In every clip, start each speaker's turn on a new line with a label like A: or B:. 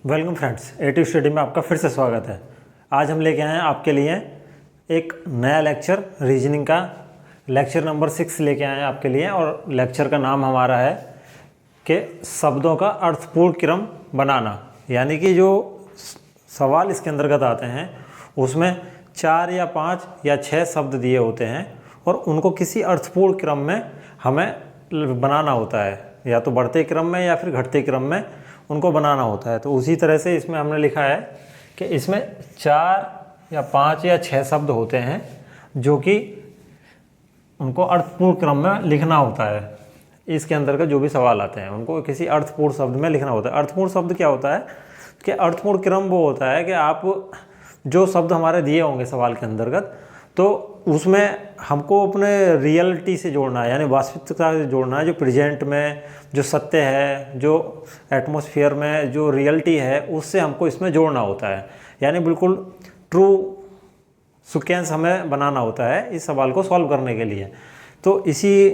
A: Welcome friends, A2 study में आपका फिर से स्वागत है। आज हम लेके आए हैं आपके लिए एक नया लेक्चर, रीजनिंग का लेक्चर नंबर 6 लेके आए हैं आपके लिए। और लेक्चर का नाम हमारा है कि शब्दों का अर्थपूर्ण क्रम बनाना। यानी कि जो सवाल इसके अंतर्गत आते हैं उसमें 4 या 5 या 6 शब्द दिए होते हैं और उनको किसी अर्थपूर्ण क्रम में हमें बनाना होता है, या तो बढ़ते क्रम में या फिर घटते क्रम में उनको बनाना होता है। तो उसी तरह से इसमें हमने लिखा है कि इसमें 4 या 5 या 6 शब्द होते हैं जो कि उनको अर्थपूर्ण क्रम में लिखना होता है। इसके अंतर्गत जो भी सवाल आते हैं उनको किसी अर्थपूर्ण शब्द में लिखना होता है। अर्थपूर्ण शब्द क्या होता है कि अर्थपूर्ण क्रम वो होता है कि आप जो शब्द हमारे दिए होंगे सवाल के अंतर्गत, तो उसमें हमको अपने रियलिटी से जोड़ना है, यानी वास्तविकता से जोड़ना है। जो प्रेजेंट में जो सत्य है, जो एटमॉस्फेयर में जो रियलिटी है, उससे हमको इसमें जोड़ना होता है। यानी बिल्कुल ट्रू सीक्वेंस हमें बनाना होता है इस सवाल को सॉल्व करने के लिए। तो इसी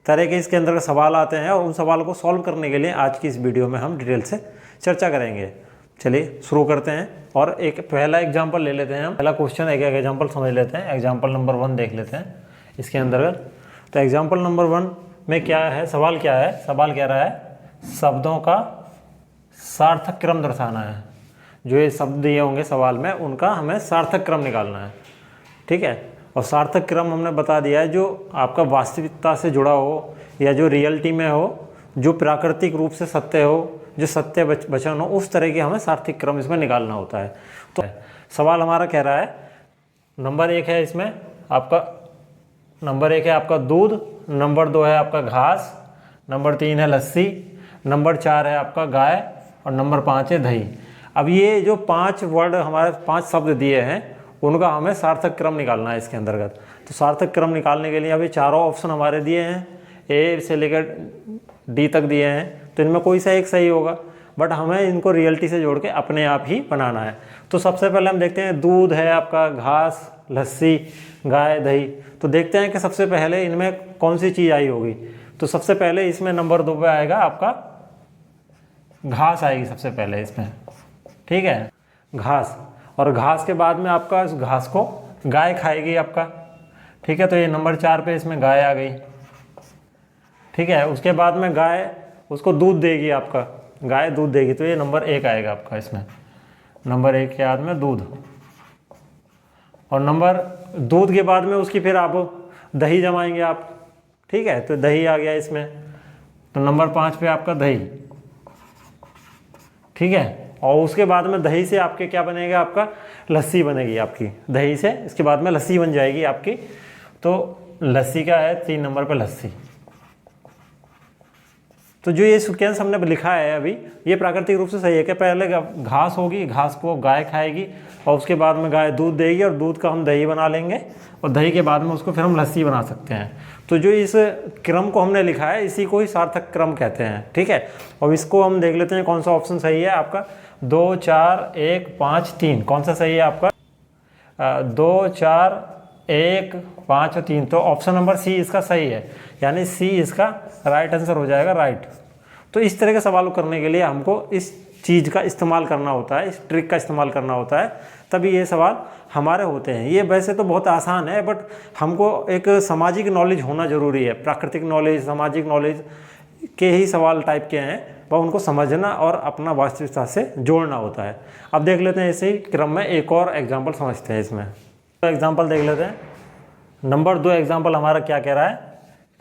A: तरह के इसके अंदर सवाल आते हैं और उन सवालों को सॉल्व करने के लिए आज की इस वीडियो में हम डिटेल से चर्चा करेंगे। चलिए शुरू करते हैं और एक पहला एग्जाम्पल ले लेते हैं। हम पहला क्वेश्चन एक एग्जाम्पल समझ लेते हैं। एग्जाम्पल नंबर 1 देख लेते हैं इसके अंतर्गत। तो एग्जाम्पल नंबर 1 में क्या है, सवाल क्या है? सवाल कह रहा है शब्दों का सार्थक क्रम दर्शाना है। जो ये शब्द दिए होंगे सवाल में उनका हमें सार्थक क्रम निकालना है, ठीक है। और सार्थक क्रम हमने बता दिया है जो आपका वास्तविकता से जुड़ा हो या जो रियलिटी में हो, जो प्राकृतिक रूप से सत्य हो, जो सत्य वचन हो, उस तरह के हमें सार्थक क्रम इसमें निकालना होता है। तो सवाल हमारा कह रहा है नंबर 1 है इसमें आपका, नंबर 1 है आपका दूध, नंबर 2 है आपका घास, नंबर 3 है लस्सी, नंबर 4 है आपका गाय और नंबर 5 है दही। अब ये जो 5 वर्ड हमारे 5 शब्द दिए हैं उनका हमें सार्थक क्रम निकालना है इसके अंतर्गत। तो सार्थक क्रम निकालने के लिए अभी चारों ऑप्शन हमारे दिए हैं, ए से लेकर डी तक दिए हैं। तो इनमें कोई सा एक सही होगा, बट हमें इनको रियलिटी से जोड़ के अपने आप ही बनाना है। तो सबसे पहले हम देखते हैं दूध है आपका, घास, लस्सी, गाय, दही। तो देखते हैं कि सबसे पहले इनमें कौन सी चीज़ आई होगी। तो सबसे पहले इसमें नंबर 2 पे आएगा आपका घास आएगी सबसे पहले इसमें, ठीक है, घास। और घास के बाद में आपका इस घास को गाय खाएगी आपका, ठीक है। तो ये नंबर 4 पे इसमें गाय आ गई, ठीक है। उसके बाद में गाय उसको दूध देगी आपका, गाय दूध देगी, तो ये नंबर 1 आएगा आपका इसमें। नंबर 1 के बाद में दूध, और नंबर दूध के बाद में उसकी फिर आप दही जमाएंगे आप, ठीक है। तो दही आ गया इसमें, तो नंबर 5 पे आपका दही, ठीक है। और उसके बाद में दही से आपके क्या बनेगा, आपका लस्सी बनेगी आपकी। दही से इसके बाद में लस्सी बन जाएगी आपकी। तो लस्सी का है 3 नंबर पे लस्सी। तो जो ये सीक्वेंस हमने लिखा है अभी, ये प्राकृतिक रूप से सही है कि पहले घास होगी, घास को गाय खाएगी और उसके बाद में गाय दूध देगी और दूध का हम दही बना लेंगे और दही के बाद में उसको फिर हम लस्सी बना सकते हैं। तो जो इस क्रम को हमने लिखा है इसी को ही सार्थक क्रम कहते हैं, ठीक है। और इसको हम देख लेते हैं कौन सा ऑप्शन सही है आपका। 2, 4, 1, 5, 3 कौन सा सही है आपका? 2, 4, 1, 5 और 3। तो ऑप्शन नंबर सी इसका सही है, यानी सी इसका राइट आंसर हो जाएगा, राइट। तो इस तरह के सवाल करने के लिए हमको इस चीज़ का इस्तेमाल करना होता है, इस ट्रिक का इस्तेमाल करना होता है, तभी ये सवाल हमारे होते हैं। ये वैसे तो बहुत आसान है, बट हमको एक सामाजिक नॉलेज होना ज़रूरी है। प्राकृतिक नॉलेज, सामाजिक नॉलेज के ही सवाल टाइप के हैं, वह उनको समझना और अपना वास्तविकता से जोड़ना होता है। अब देख लेते हैं इसी क्रम में एक और एग्जाम्पल समझते हैं इसमें। तो एग्जाम्पल देख लेते हैं। नंबर 2 एग्जाम्पल हमारा क्या कह रहा है,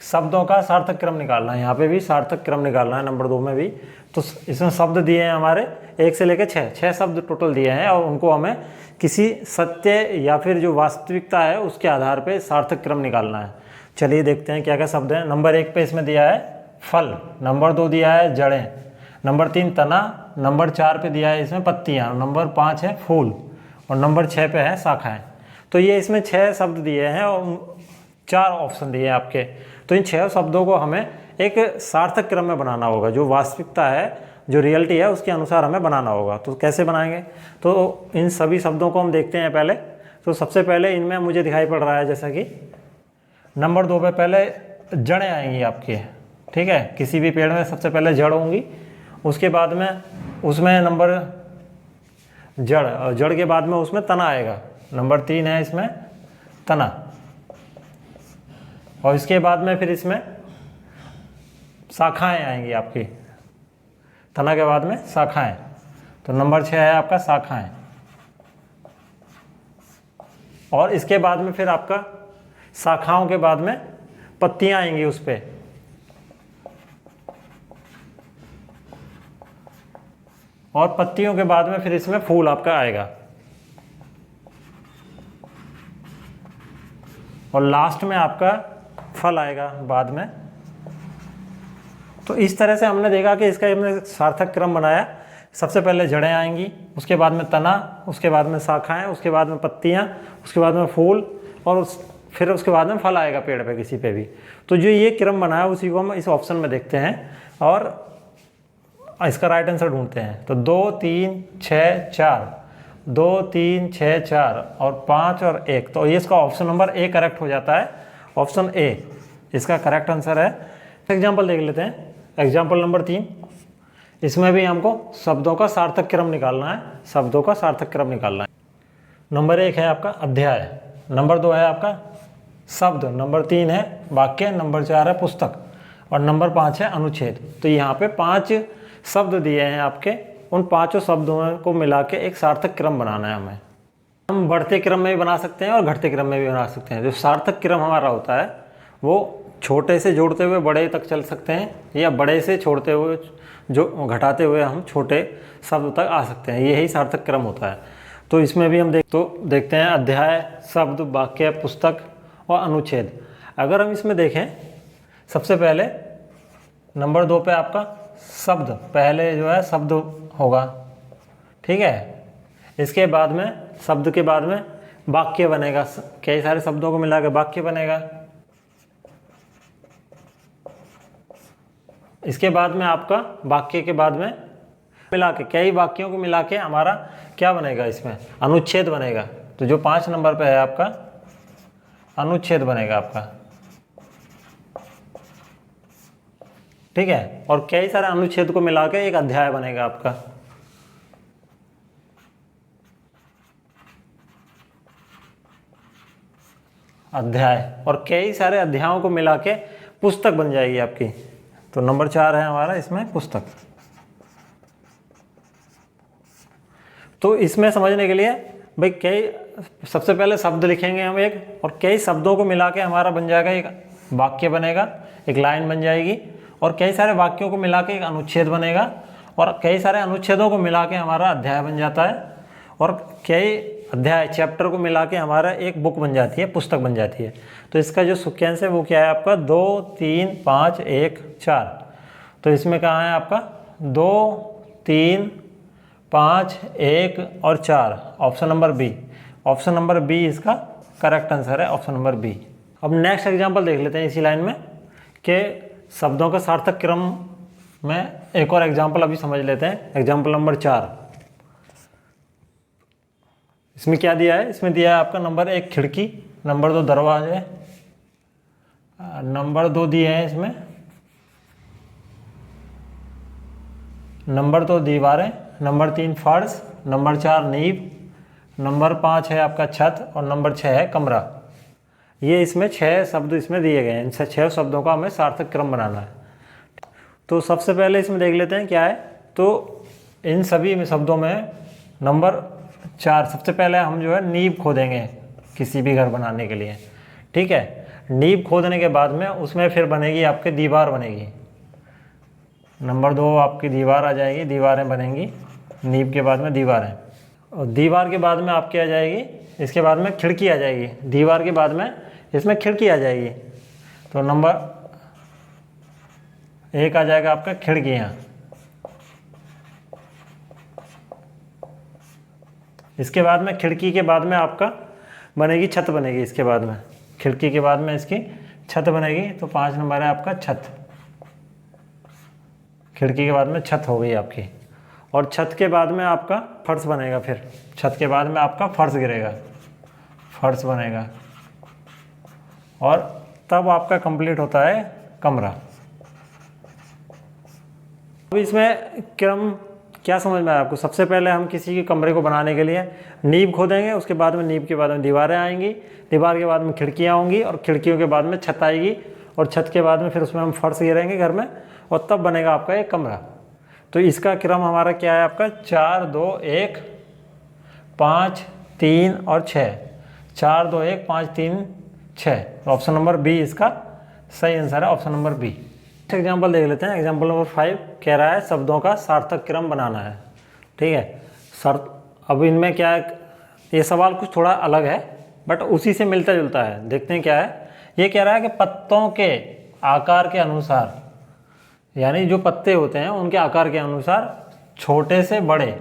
A: शब्दों का सार्थक क्रम निकालना है। यहाँ पे भी सार्थक क्रम निकालना है नंबर 2 में भी। तो इसमें शब्द दिए हैं हमारे 1 से लेकर 6 शब्द टोटल दिए हैं और उनको हमें किसी सत्य या फिर जो वास्तविकता है उसके आधार पे सार्थक क्रम निकालना है। चलिए देखते हैं क्या क्या शब्द हैं। नंबर 1 पे इसमें दिया है फल, नंबर 2 दिया है जड़ें, नंबर 3 तना, नंबर 4 पे दिया है इसमें पत्तियाँ, नंबर 5 है फूल और नंबर 6 पे है शाखाएँ। तो ये इसमें 6 शब्द दिए हैं और 4 ऑप्शन दिए हैं आपके। तो इन 6 शब्दों को हमें एक सार्थक क्रम में बनाना होगा, जो वास्तविकता है, जो रियलिटी है उसके अनुसार हमें बनाना होगा। तो कैसे बनाएंगे? तो इन सभी शब्दों को हम देखते हैं पहले। तो सबसे पहले इनमें मुझे दिखाई पड़ रहा है जैसा कि नंबर 2 पे पहले जड़ें आएंगी आपकी, ठीक है। किसी भी पेड़ में सबसे पहले जड़ होंगी, उसके बाद में उसमें नंबर जड़, और जड़ के बाद में उसमें तना आएगा। नंबर 3 है इसमें तना, और इसके बाद में फिर इसमें शाखाएं आएंगी आपकी। तना के बाद में शाखाएं, तो नंबर 6 है आपका शाखाएं। और इसके बाद में फिर आपका शाखाओं के बाद में पत्तियां आएंगी उस पे, और पत्तियों के बाद में फिर इसमें फूल आपका आएगा, और लास्ट में आपका फल आएगा बाद में। तो इस तरह से हमने देखा कि इसका हमने सार्थक क्रम बनाया। सबसे पहले जड़ें आएंगी, उसके बाद में तना, उसके बाद में शाखाएं, उसके बाद में पत्तियां, उसके बाद में फूल, और फिर उसके बाद में फल आएगा पेड़ पे किसी पे भी। तो जो ये क्रम बनाया उसी को हम इस ऑप्शन में देखते हैं और इसका राइट आंसर ढूंढते हैं। तो 2 3 6 4, 2 3 6 4 और 5 और 1, तो ये इसका ऑप्शन नंबर ए करेक्ट हो जाता है। ऑप्शन ए इसका करेक्ट आंसर है। एग्जाम्पल देख लेते हैं। एग्जाम्पल नंबर 3, इसमें भी हमको शब्दों का सार्थक क्रम निकालना है। शब्दों का सार्थक क्रम निकालना है। नंबर 1 है आपका अध्याय, नंबर 2 है आपका शब्द, नंबर 3 है वाक्य, नंबर 4 है पुस्तक, और नंबर 5 है अनुच्छेद। तो यहाँ पे 5 शब्द दिए हैं आपके, उन 5 शब्दों को मिला के एक सार्थक क्रम बनाना है हमें। हम बढ़ते क्रम में भी बना सकते हैं और घटते क्रम में भी बना सकते हैं। जो सार्थक क्रम हमारा होता है वो छोटे से जोड़ते हुए बड़े तक चल सकते हैं, या बड़े से छोड़ते हुए जो घटाते हुए हम छोटे शब्द तक आ सकते हैं। यही सार्थक क्रम होता है। तो इसमें भी हम देखते हैं अध्याय, शब्द, वाक्य, पुस्तक और अनुच्छेद। अगर हम इसमें देखें, सबसे पहले नंबर 2 पे आपका शब्द, पहले जो है शब्द होगा, ठीक है। इसके बाद में शब्द के बाद में वाक्य बनेगा, कई सारे शब्दों को मिला के वाक्य बनेगा। इसके बाद में आपका वाक्य के बाद में मिला के, कई वाक्यों को मिला के हमारा क्या बनेगा, इसमें अनुच्छेद बनेगा। तो जो 5 नंबर पे है आपका अनुच्छेद बनेगा आपका, ठीक है। और कई सारे अनुच्छेद को मिला के एक अध्याय बनेगा आपका। अध्याय, और कई सारे अध्यायों को मिला के पुस्तक बन जाएगी आपकी। तो नंबर 4 है हमारा इसमें पुस्तक। तो इसमें समझने के लिए भाई सबसे पहले शब्द लिखेंगे हम एक, और कई शब्दों को मिला के हमारा बन जाएगा एक वाक्य बनेगा, एक लाइन बन जाएगी। और कई सारे वाक्यों को मिला के एक अनुच्छेद बनेगा, और कई सारे अनुच्छेदों को मिला के हमारा अध्याय बन जाता है। और कई अध्याय, चैप्टर को मिला के हमारा एक बुक बन जाती है, पुस्तक बन जाती है। तो इसका जो सीक्वेंस है वो क्या है आपका 2 3 5 1 4। तो इसमें कहाँ है आपका 2 3 5 1 और 4, option number B. Option number B इसका करेक्ट आंसर है, ऑप्शन नंबर बी। अब नेक्स्ट एग्जांपल देख लेते हैं इसी लाइन में कि शब्दों का सार्थक क्रम में एक और एग्जांपल अभी समझ लेते हैं। एग्जांपल नंबर 4, इसमें क्या दिया है, इसमें दिया है आपका नंबर 1 खिड़की, नंबर 2 दरवाजे, नंबर 2 दिए हैं इसमें नंबर 2 दीवारें, नंबर 3 फर्श, नंबर 4 नींव, नंबर 5 है आपका छत, और नंबर 6 है कमरा। ये इसमें 6 शब्द इसमें दिए गए हैं। इन 6 शब्दों का हमें सार्थक क्रम बनाना है। तो सबसे पहले इसमें देख लेते हैं क्या है। तो इन सभी शब्दों में नंबर 4, सबसे पहले हम जो है नींव खोदेंगे किसी भी घर बनाने के लिए, ठीक है। नींव खोदने के बाद में उसमें फिर बनेगी आपके दीवार बनेगी। नंबर 2 आपकी दीवार आ जाएगी, दीवारें बनेंगी। नींव के बाद में दीवारें, और दीवार के बाद में आपकी आ जाएगी, इसके बाद में खिड़की आ जाएगी। दीवार के बाद में इसमें खिड़की आ जाएगी। तो नंबर 1 आ जाएगा आपका खिड़कियाँ। इसके बाद में खिड़की के बाद में आपका बनेगी छत बनेगी। इसके बाद में खिड़की के बाद में इसकी छत बनेगी। तो 5 नंबर है आपका छत। खिड़की के बाद में छत हो गई आपकी, और छत के बाद में आपका फर्श बनेगा। फिर छत के बाद में आपका फर्श गिरेगा, फर्श बनेगा, और तब आपका कंप्लीट होता है कमरा। अब इसमें क्रम क्या समझ में आया आपको? सबसे पहले हम किसी के कमरे को बनाने के लिए नींव खोदेंगे, उसके बाद में नींव के बाद में दीवारें आएंगी, दीवार के बाद में खिड़कियाँ होंगी और खिड़कियों के बाद में छत आएगी और छत के बाद में फिर उसमें हम फर्श गिरेंगे घर में और तब बनेगा आपका एक कमरा। तो इसका क्रम हमारा क्या है आपका 4 2 1 5 3 और 6, 4 2 1 5 3 6। तो ऑप्शन नंबर बी इसका सही आंसर है, ऑप्शन नंबर बी। एग्जाम्पल देख लेते हैं। एग्जाम्पल नंबर 5 कह रहा है शब्दों का सार्थक क्रम बनाना है। ठीक है, अब इनमें क्या है, ये सवाल कुछ थोड़ा अलग है बट उसी से मिलता जुलता है। देखते हैं क्या है। ये कह रहा है कि पत्तों के आकार के अनुसार, यानी जो पत्ते होते हैं उनके आकार के अनुसार छोटे से बड़े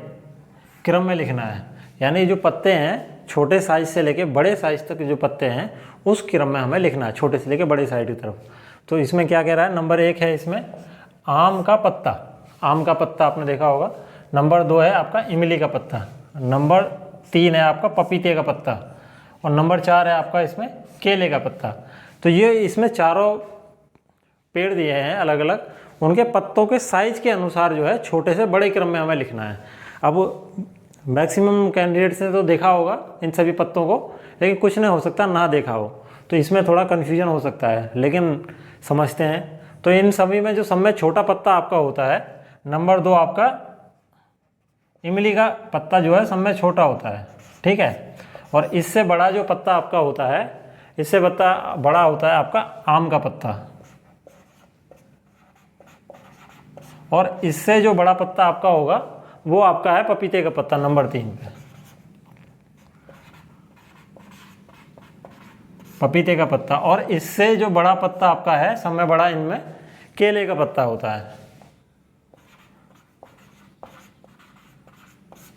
A: क्रम में लिखना है। यानी जो पत्ते हैं छोटे साइज से लेके बड़े साइज तक जो पत्ते हैं उस क्रम में हमें लिखना है, छोटे से लेके बड़े साइज की तरफ। तो इसमें क्या कह रहा है, नंबर 1 है इसमें आम का पत्ता, आम का पत्ता आपने देखा होगा। नंबर 2 है आपका इमली का पत्ता, नंबर 3 है आपका पपीते का पत्ता और नंबर 4 है आपका इसमें केले का पत्ता। तो ये इसमें चारों पेड़ दिए हैं अलग अलग, उनके पत्तों के साइज के अनुसार जो है छोटे से बड़े क्रम में हमें लिखना है। अब मैक्सिमम कैंडिडेट्स ने तो देखा होगा इन सभी पत्तों को, लेकिन कुछ नहीं हो सकता ना देखा हो, तो इसमें थोड़ा कन्फ्यूजन हो सकता है, लेकिन समझते हैं। तो इन सभी में जो सब में छोटा पत्ता आपका होता है, नंबर 2 आपका इमली का पत्ता जो है सब में छोटा होता है। ठीक है, और इससे बड़ा जो पत्ता आपका होता है, इससे पत्ता बड़ा होता है आपका आम का पत्ता, और इससे जो बड़ा पत्ता आपका होगा वो आपका है पपीते का पत्ता, नंबर 3 पे पपीते का पत्ता। और इससे जो बड़ा पत्ता आपका है सब में बड़ा, इनमें केले का पत्ता होता है।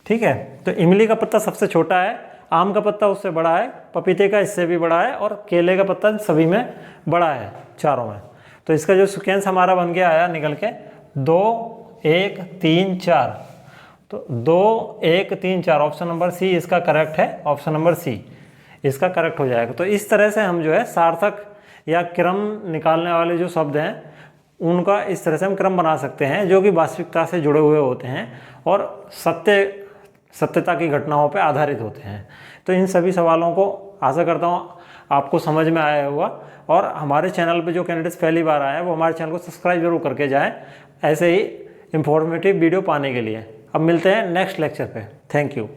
A: ठीक है, तो इमली का पत्ता सबसे छोटा है, आम का पत्ता उससे बड़ा है, पपीते का इससे भी बड़ा है और केले का पत्ता सभी में बड़ा है, चारों में। तो इसका जो सीक्वेंस हमारा बन के आया निकल के 2 1 3 4, तो 2 1 3 4 ऑप्शन नंबर सी इसका करेक्ट है, ऑप्शन नंबर सी इसका करेक्ट हो जाएगा। तो इस तरह से हम जो है सार्थक या क्रम निकालने वाले जो शब्द हैं उनका इस तरह से हम क्रम बना सकते हैं, जो कि वास्तविकता से जुड़े हुए होते हैं और सत्यता की घटनाओं पर आधारित होते हैं। तो इन सभी सवालों को आशा करता हूँ आपको समझ में आया होगा, और हमारे चैनल पे जो कैंडिडेट्स पहली बार आए हैं वो हमारे चैनल को सब्सक्राइब जरूर करके जाएं ऐसे ही इंफॉर्मेटिव वीडियो पाने के लिए। अब मिलते हैं नेक्स्ट लेक्चर पे। Thank you.